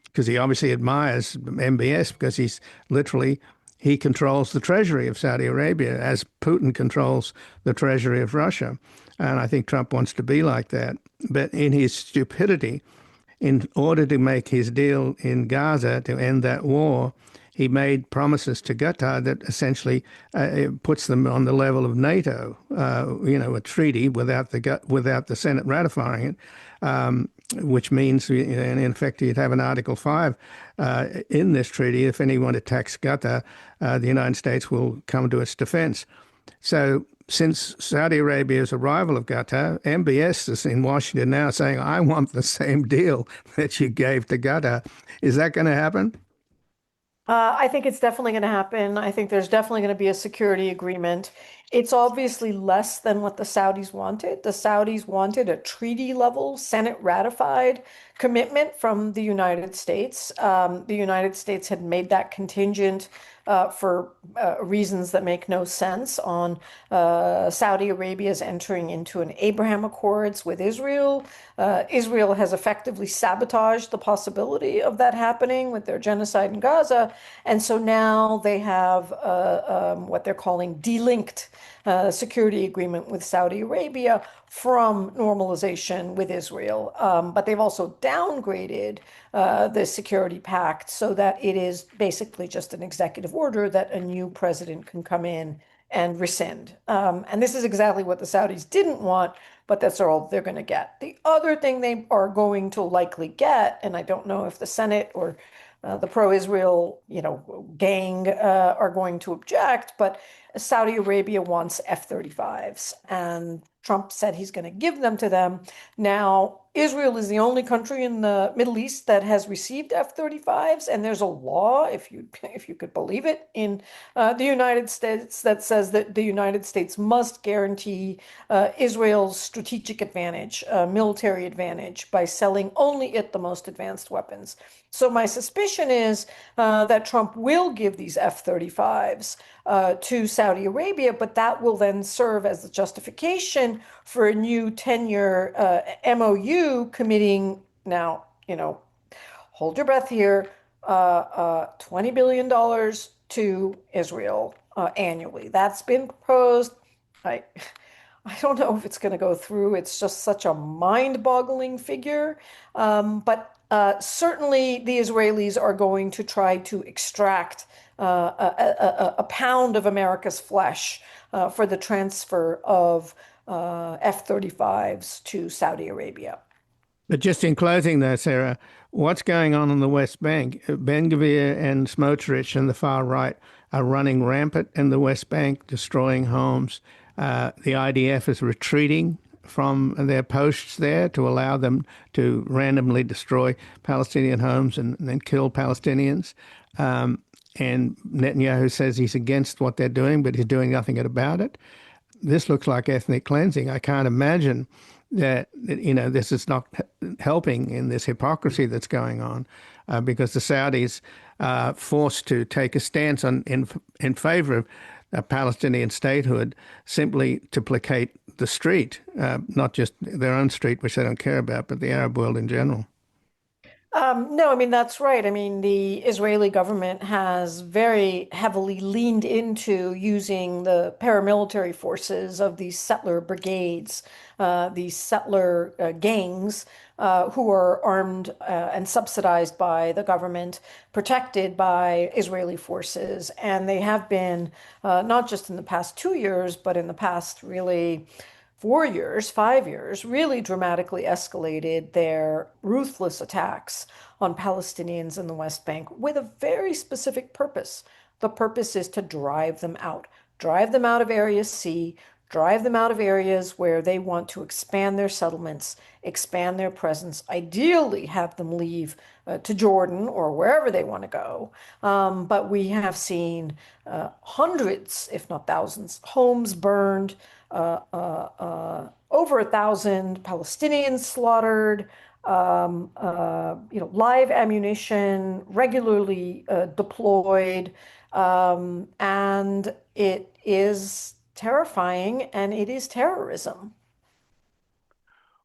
because he obviously admires MBS, because he controls the treasury of Saudi Arabia as Putin controls the treasury of Russia. And I think Trump wants to be like that. But in his stupidity, in order to make his deal in Gaza to end that war, he made promises to Qatar that essentially puts them on the level of NATO, a treaty without the Senate ratifying it, which means, in effect, you'd have an Article 5 in this treaty. If anyone attacks Qatar, the United States will come to its defense. So since Saudi Arabia's arrival of Qatar, MBS is in Washington now saying, I want the same deal that you gave to Qatar. Is that going to happen? I think it's definitely going to happen. I think there's definitely going to be a security agreement. It's obviously less than what the Saudis wanted. The Saudis wanted a treaty level, Senate ratified commitment from the United States. The United States had made that contingent for reasons that make no sense on Saudi Arabia's entering into an Abraham Accords with Israel. Israel has effectively sabotaged the possibility of that happening with their genocide in Gaza. And so now they have what they're calling delinked security agreement with Saudi Arabia from normalization with Israel. But they've also downgraded the security pact so that it is basically just an executive order that a new president can come in and rescind. And this is exactly what the Saudis didn't want, but that's all they're going to get. The other thing they are going to likely get, and I don't know if the Senate or the pro-Israel, gang are going to object, but Saudi Arabia wants F-35s, and Trump said he's going to give them to them. Now, Israel is the only country in the Middle East that has received F-35s, and there's a law, if you could believe it, in the United States that says that the United States must guarantee Israel's strategic advantage, military advantage, by selling only it the most advanced weapons. So my suspicion is that Trump will give these F-35s to Saudi Arabia, but that will then serve as the justification for a new 10-year MOU committing now, hold your breath here, $20 billion to Israel annually. That's been proposed. I don't know if it's going to go through. It's just such a mind-boggling figure. But certainly the Israelis are going to try to extract a pound of America's flesh for the transfer of F-35s to Saudi Arabia. But just in closing though, Sarah, what's going on the West Bank? Ben-Gvir and Smotrich and the far right are running rampant in the West Bank, destroying homes. The IDF is retreating from their posts there to allow them to randomly destroy Palestinian homes and then kill Palestinians. And Netanyahu says he's against what they're doing, but he's doing nothing about it. This looks like ethnic cleansing. I can't imagine that, this is not helping in this hypocrisy that's going on, because the Saudis are forced to take a stance in favor of a Palestinian statehood simply to placate the street, not just their own street, which they don't care about, but the Arab world in general. No, I mean, that's right. I mean, the Israeli government has very heavily leaned into using the paramilitary forces of these settler brigades, these settler gangs, who are armed and subsidized by the government, protected by Israeli forces. And they have been, not just in the past 2 years, but in the past really 4 years, 5 years, really dramatically escalated their ruthless attacks on Palestinians in the West Bank with a very specific purpose. The purpose is to drive them out of Area C, drive them out of areas where they want to expand their settlements, expand their presence, ideally have them leave to Jordan or wherever they want to go. But we have seen hundreds, if not thousands, homes burned, over 1,000 Palestinians slaughtered, live ammunition regularly deployed, and it is terrifying, and it is terrorism.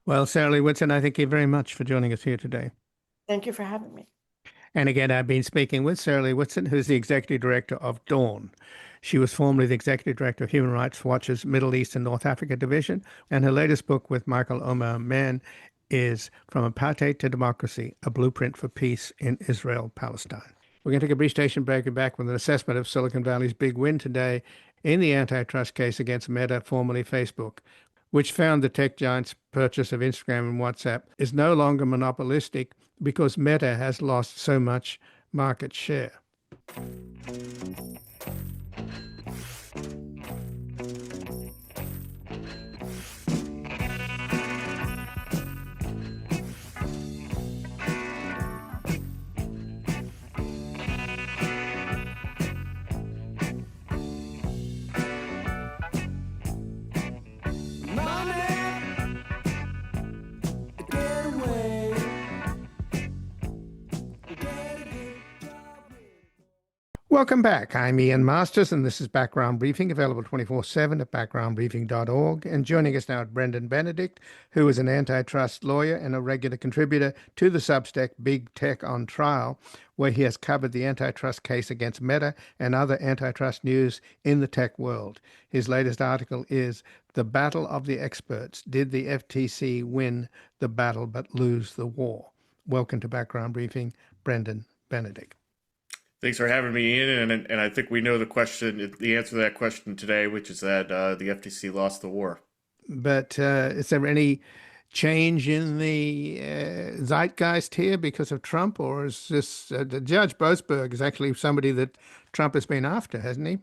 Well, Sarah Lee Whitson, I thank you very much for joining us here today. Thank you for having me. And again, I've been speaking with Sarah Lee Whitson, who's the Executive Director of Dawn. She was formerly the Executive Director of Human Rights Watch's Middle East and North Africa Division, and her latest book with Michael Omar Mann is From Apartheid to Democracy, A Blueprint for Peace in Israel-Palestine. We're going to take a brief station break and back with an assessment of Silicon Valley's big win today in the antitrust case against Meta, formerly Facebook, which found the tech giant's purchase of Instagram and WhatsApp is no longer monopolistic because Meta has lost so much market share. Welcome back. I'm Ian Masters, and this is Background Briefing, available 24/7 at backgroundbriefing.org. And joining us now is Brendan Benedict, who is an antitrust lawyer and a regular contributor to the Substack Big Tech on Trial, where he has covered the antitrust case against Meta and other antitrust news in the tech world. His latest article is The Battle of the Experts. Did the FTC win the battle but lose the war? Welcome to Background Briefing, Brendan Benedict. Thanks for having me, Ian. And I think we know the answer to that question today, which is that the FTC lost the war. But is there any change in the zeitgeist here because of Trump, or is this Judge Boasberg is actually somebody that Trump has been after, hasn't he?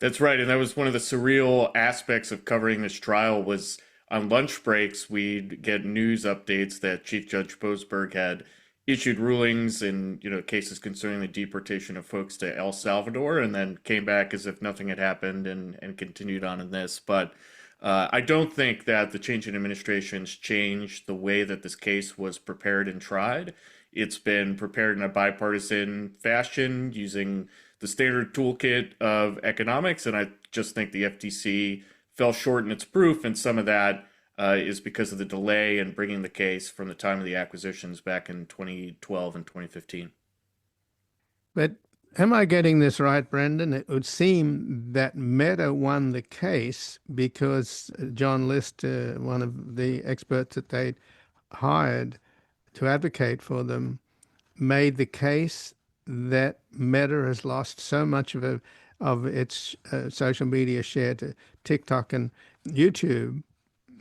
That's right, and that was one of the surreal aspects of covering this trial was on lunch breaks, we'd get news updates that Chief Judge Boasberg had issued rulings in, cases concerning the deportation of folks to El Salvador, and then came back as if nothing had happened and continued on in this. But I don't think that the change in administrations changed the way that this case was prepared and tried. It's been prepared in a bipartisan fashion using the standard toolkit of economics, and I just think the FTC fell short in its proof, and some of that is because of the delay in bringing the case from the time of the acquisitions back in 2012 and 2015. But am I getting this right, Brendan? It would seem that Meta won the case because John List, one of the experts that they hired to advocate for them, made the case that Meta has lost so much of its social media share to TikTok and YouTube.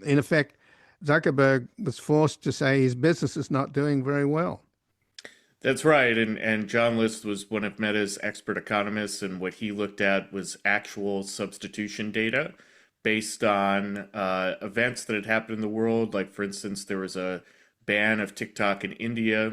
In effect, Zuckerberg was forced to say his business is not doing very well. That's right. And John List was one of Meta's expert economists, and what he looked at was actual substitution data based on events that had happened in the world. Like, for instance, there was a ban of TikTok in India,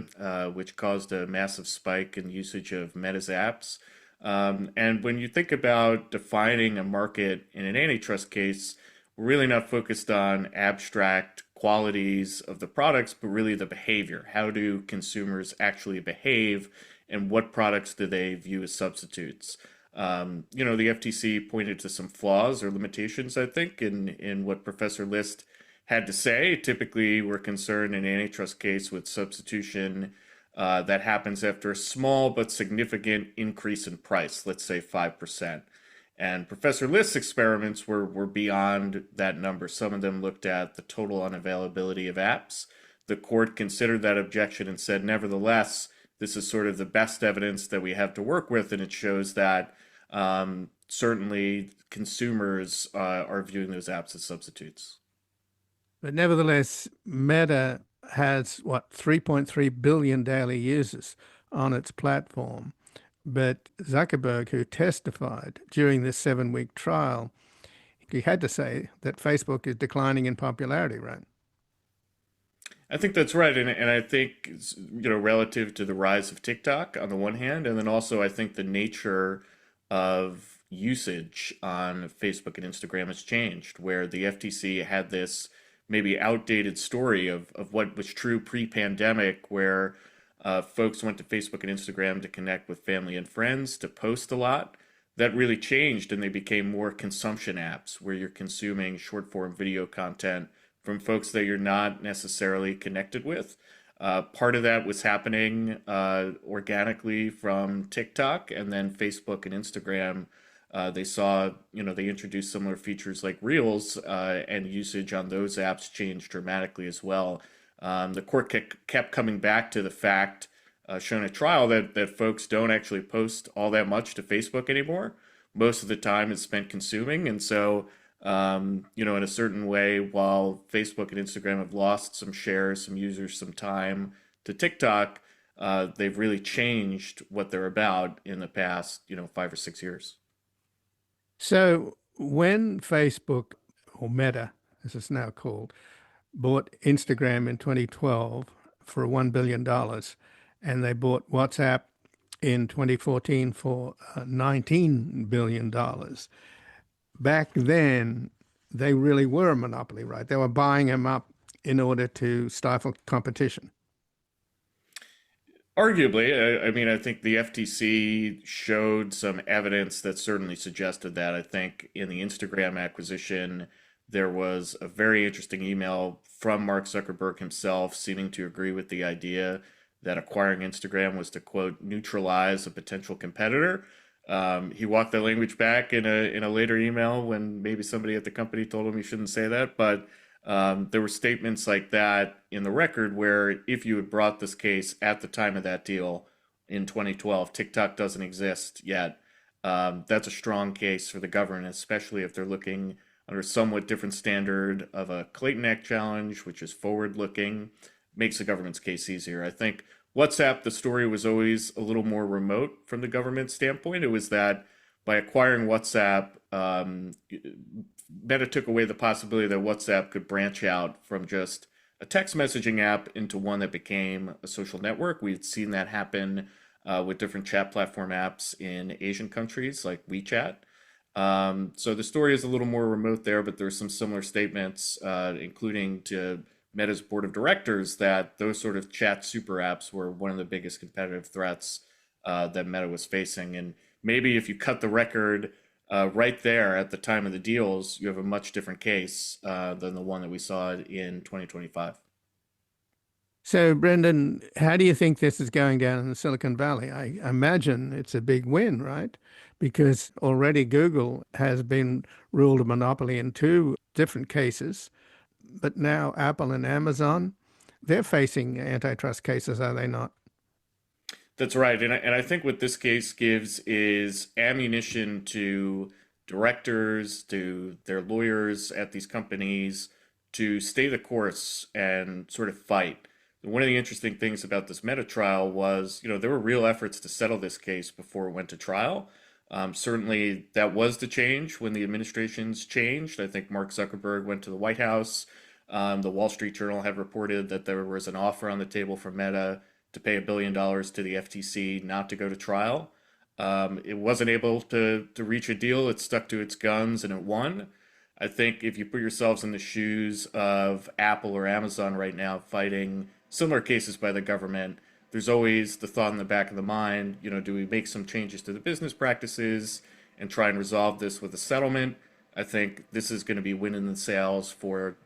which caused a massive spike in usage of Meta's apps. And when you think about defining a market in an antitrust case, we're really not focused on abstract qualities of the products, but really the behavior. How do consumers actually behave, and what products do they view as substitutes? The FTC pointed to some flaws or limitations, I think, in what Professor List had to say. Typically, we're concerned in an antitrust case with substitution that happens after a small but significant increase in price, let's say 5%. And Professor List's experiments were beyond that number. Some of them looked at the total unavailability of apps. The court considered that objection and said, nevertheless, this is sort of the best evidence that we have to work with, and it shows that certainly consumers are viewing those apps as substitutes. But nevertheless, Meta has, 3.3 billion daily users on its platform. But Zuckerberg, who testified during this 7-week trial, he had to say that Facebook is declining in popularity, right? I think that's right. And I think, relative to the rise of TikTok on the one hand, and then also I think the nature of usage on Facebook and Instagram has changed, where the FTC had this maybe outdated story of what was true pre-pandemic, where folks went to Facebook and Instagram to connect with family and friends, to post a lot. That really changed, and they became more consumption apps where you're consuming short form video content from folks that you're not necessarily connected with. Part of that was happening organically from TikTok, and then Facebook and Instagram. They saw, they introduced similar features like Reels, and usage on those apps changed dramatically as well. The court kept coming back to the fact, shown at trial, that folks don't actually post all that much to Facebook anymore. Most of the time it's spent consuming. And so, in a certain way, while Facebook and Instagram have lost some shares, some users, some time to TikTok, they've really changed what they're about in the past, 5 or 6 years. So when Facebook, or Meta, as it's now called, bought Instagram in 2012 for $1 billion, and they bought WhatsApp in 2014 for $19 billion. Back then, they really were a monopoly, right? They were buying them up in order to stifle competition. Arguably, I think the FTC showed some evidence that certainly suggested that. I think in the Instagram acquisition, there was a very interesting email from Mark Zuckerberg himself seeming to agree with the idea that acquiring Instagram was to, quote, neutralize a potential competitor. He walked that language back in a later email when maybe somebody at the company told him he shouldn't say that. But there were statements like that in the record where if you had brought this case at the time of that deal in 2012, TikTok doesn't exist yet. That's a strong case for the government, especially if they're looking under a somewhat different standard of a Clayton Act challenge, which is forward-looking, makes the government's case easier. I think WhatsApp, the story was always a little more remote from the government standpoint. It was that by acquiring WhatsApp, Meta took away the possibility that WhatsApp could branch out from just a text messaging app into one that became a social network. We've seen that happen with different chat platform apps in Asian countries like WeChat. So the story is a little more remote there, but there's some similar statements, including to Meta's board of directors, that those sort of chat super apps were one of the biggest competitive threats that Meta was facing. And maybe if you cut the record right there at the time of the deals, you have a much different case than the one that we saw in 2025. So, Brendan, how do you think this is going down in the Silicon Valley? I imagine it's a big win, right? Because already Google has been ruled a monopoly in two different cases, but now Apple and Amazon, they're facing antitrust cases, are they not? That's right. And I think what this case gives is ammunition to directors, to their lawyers at these companies to stay the course and sort of fight. One of the interesting things about this Meta trial was, there were real efforts to settle this case before it went to trial. Certainly, that was the change when the administrations changed. I think Mark Zuckerberg went to the White House. The Wall Street Journal had reported that there was an offer on the table for Meta to pay $1 billion to the FTC not to go to trial. It wasn't able to reach a deal. It stuck to its guns and it won. I think if you put yourselves in the shoes of Apple or Amazon right now fighting similar cases by the government, there's always the thought in the back of the mind, do we make some changes to the business practices and try and resolve this with a settlement? I think this is going to be winning the sales for,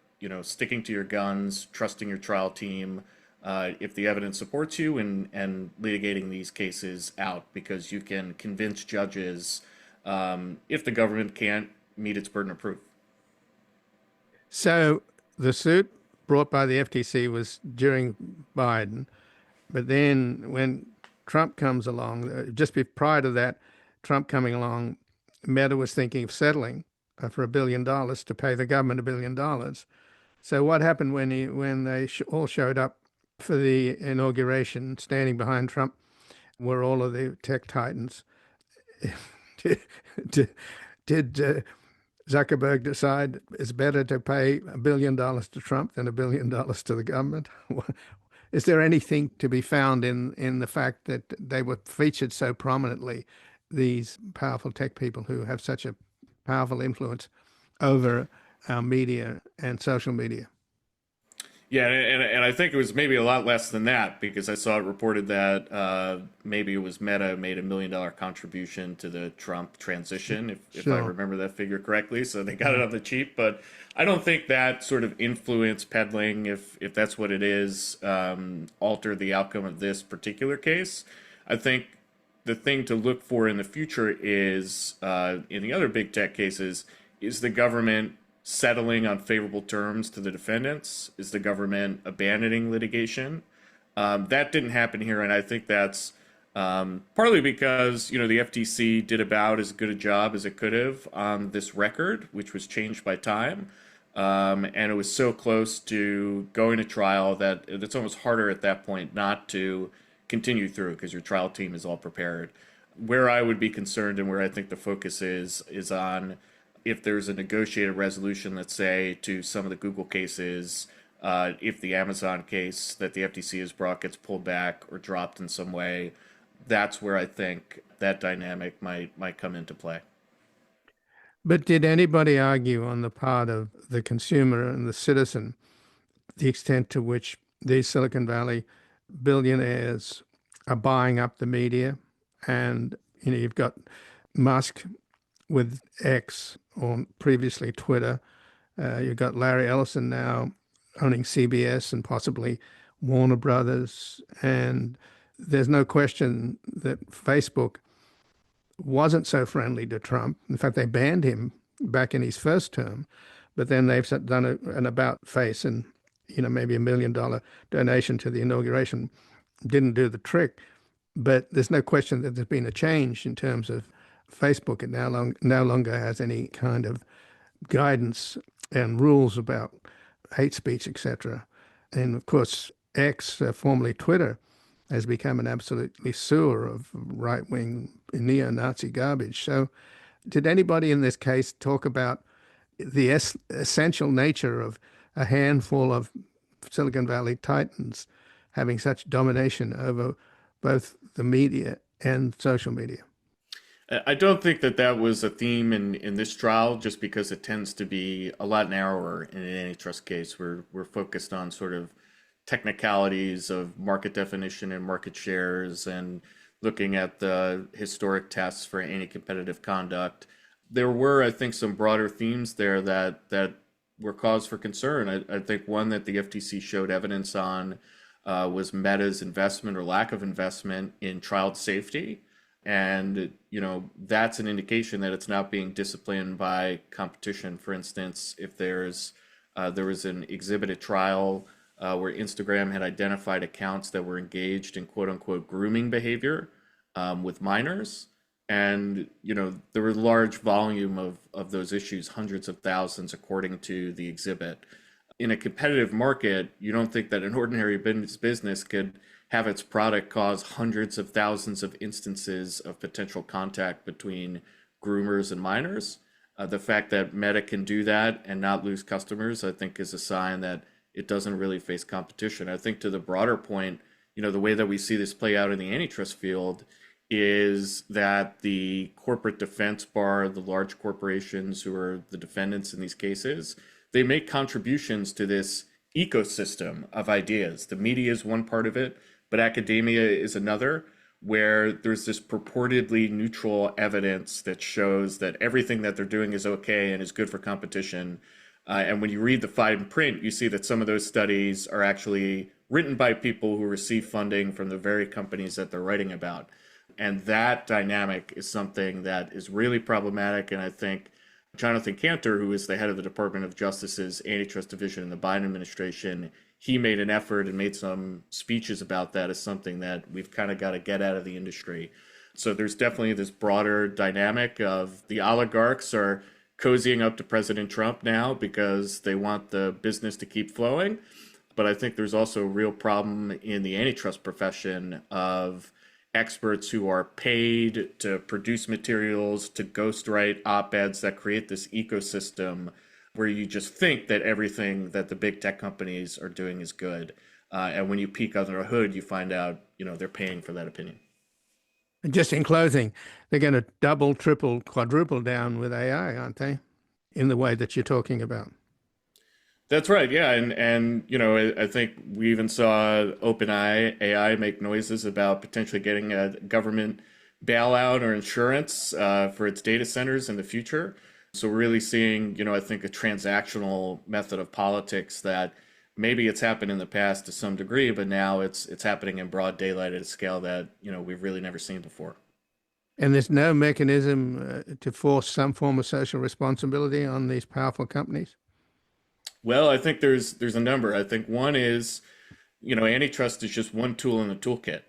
sticking to your guns, trusting your trial team, if the evidence supports you, and litigating these cases out, because you can convince judges if the government can't meet its burden of proof. So the suit brought by the FTC was during Biden, but then when Trump comes along, prior to that, Trump coming along, Meta was thinking of settling for $1 billion to pay the government $1 billion. So what happened when they all showed up for the inauguration, standing behind Trump were all of the tech titans? Did Zuckerberg decide it's better to pay $1 billion to Trump than $1 billion to the government? Is there anything to be found in the fact that they were featured so prominently, these powerful tech people who have such a powerful influence over our media and social media? Yeah, and I think it was maybe a lot less than that, because I saw it reported that maybe it was Meta made $1 million contribution to the Trump transition, if I remember that figure correctly. So they got it on the cheap, but I don't think that sort of influence peddling, if that's what it is, altered the outcome of this particular case. I think the thing to look for in the future is, in the other big tech cases, is the government settling on favorable terms to the defendants? Is the government abandoning litigation? That didn't happen here, and I think that's partly because the FTC did about as good a job as it could have on this record, which was changed by time, and it was so close to going to trial that it's almost harder at that point not to continue through, because your trial team is all prepared. Where I would be concerned, and where I think the focus is on if there's a negotiated resolution, let's say, to some of the Google cases, if the Amazon case that the FTC has brought gets pulled back or dropped in some way, that's where I think that dynamic might come into play. But did anybody argue on the part of the consumer and the citizen the extent to which these Silicon Valley billionaires are buying up the media? And you've got Musk with X, or previously Twitter. You've got Larry Ellison now owning CBS and possibly Warner Brothers. And there's no question that Facebook wasn't so friendly to Trump. In fact, they banned him back in his first term. But then they've done an about face, and maybe $1 million donation to the inauguration didn't do the trick. But there's no question that there's been a change in terms of Facebook. It no longer has any kind of guidance and rules about hate speech, etc. And of course, X, formerly Twitter, has become an absolutely sewer of right-wing neo-Nazi garbage. So did anybody in this case talk about the essential nature of a handful of Silicon Valley titans having such domination over both the media and social media? I don't think that that was a theme in this trial, just because it tends to be a lot narrower in an antitrust case. We're focused on sort of technicalities of market definition and market shares and looking at the historic tests for anti-competitive conduct. There were, I think, some broader themes there that were cause for concern. I think one that the FTC showed evidence on was Meta's investment or lack of investment in child safety. And, that's an indication that it's not being disciplined by competition. For instance, if there was an exhibited trial where Instagram had identified accounts that were engaged in quote unquote grooming behavior with minors. And, there was a large volume of those issues, hundreds of thousands, according to the exhibit. In a competitive market, you don't think that an ordinary business could have its product cause hundreds of thousands of instances of potential contact between groomers and minors. The fact that Meta can do that and not lose customers, I think, is a sign that it doesn't really face competition. I think to the broader point, the way that we see this play out in the antitrust field is that the corporate defense bar, the large corporations who are the defendants in these cases, they make contributions to this ecosystem of ideas. The media is one part of it, but academia is another, where there's this purportedly neutral evidence that shows that everything that they're doing is okay and is good for competition. And when you read the fine print, you see that some of those studies are actually written by people who receive funding from the very companies that they're writing about. And that dynamic is something that is really problematic. And I think Jonathan Cantor, who is the head of the Department of Justice's antitrust division in the Biden administration, he made an effort and made some speeches about that as something that we've kind of got to get out of the industry. So there's definitely this broader dynamic of the oligarchs are cozying up to President Trump now because they want the business to keep flowing. But I think there's also a real problem in the antitrust profession of experts who are paid to produce materials, to ghostwrite op-eds that create this ecosystem where you just think that everything that the big tech companies are doing is good. And when you peek under the hood, you find out, they're paying for that opinion. And just in closing, they're going to double, triple, quadruple down with AI, aren't they? In the way that you're talking about. That's right. Yeah. And I think we even saw OpenAI AI make noises about potentially getting a government bailout or insurance for its data centers in the future. So we're really seeing, I think, a transactional method of politics that maybe it's happened in the past to some degree, but now it's happening in broad daylight at a scale that, we've really never seen before. And there's no mechanism to force some form of social responsibility on these powerful companies? Well, I think there's a number. I think one is, antitrust is just one tool in the toolkit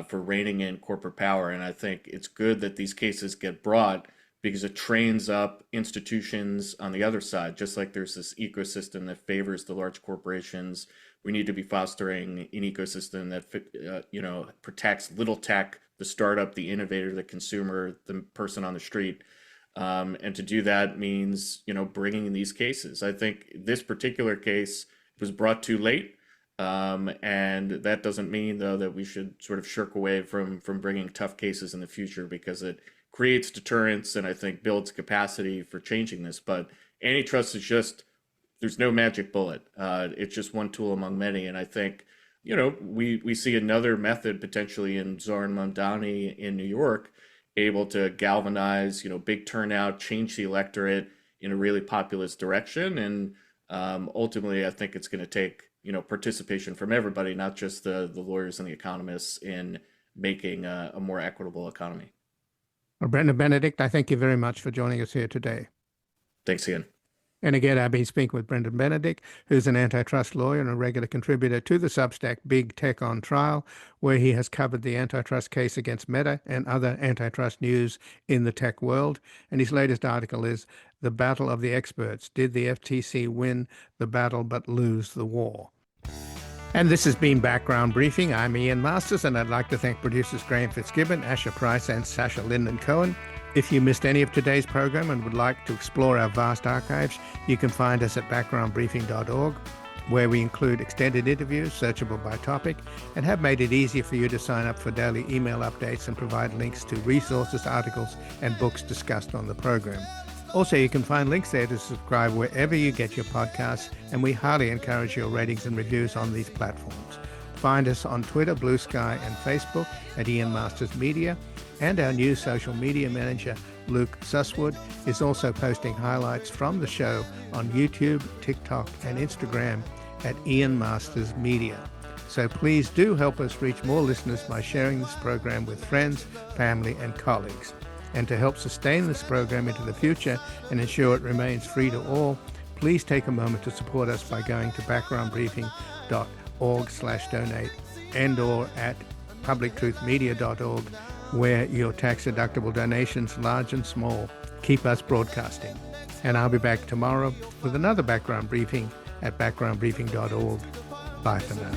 for reining in corporate power. And I think it's good that these cases get brought because it trains up institutions on the other side. Just like there's this ecosystem that favors the large corporations, we need to be fostering an ecosystem that protects little tech, the startup, the innovator, the consumer, the person on the street. And to do that means, bringing in these cases. I think this particular case was brought too late. And that doesn't mean, though, that we should sort of shirk away from bringing tough cases in the future, because it creates deterrence and I think builds capacity for changing this. But antitrust is there's no magic bullet. It's just one tool among many. And I think, we see another method potentially in Zoran Mamdani in New York, able to galvanize, big turnout, change the electorate in a really populist direction. And ultimately, I think it's going to take, participation from everybody, not just the lawyers and the economists, in making a more equitable economy. Well, Brendan Benedict, I thank you very much for joining us here today. Thanks, Ian. And again, I've been speaking with Brendan Benedict, who's an antitrust lawyer and a regular contributor to the Substack Big Tech on Trial, where he has covered the antitrust case against Meta and other antitrust news in the tech world. And his latest article is The Battle of the Experts. Did the FTC win the battle but lose the war? And this has been Background Briefing. I'm Ian Masters, and I'd like to thank producers Graham Fitzgibbon, Asher Price, and Sasha Linden-Cohen. If you missed any of today's program and would like to explore our vast archives, you can find us at backgroundbriefing.org, where we include extended interviews, searchable by topic, and have made it easier for you to sign up for daily email updates and provide links to resources, articles, and books discussed on the program. Also, you can find links there to subscribe wherever you get your podcasts, and we highly encourage your ratings and reviews on these platforms. Find us on Twitter, Blue Sky, and Facebook at Ian Masters Media, and our new social media manager, Luke Susswood, is also posting highlights from the show on YouTube, TikTok, and Instagram at Ian Masters Media. So please do help us reach more listeners by sharing this program with friends, family, and colleagues. And to help sustain this program into the future and ensure it remains free to all, please take a moment to support us by going to backgroundbriefing.org/donate and/or at publictruthmedia.org, where your tax-deductible donations, large and small, keep us broadcasting. And I'll be back tomorrow with another Background Briefing at backgroundbriefing.org. Bye for now.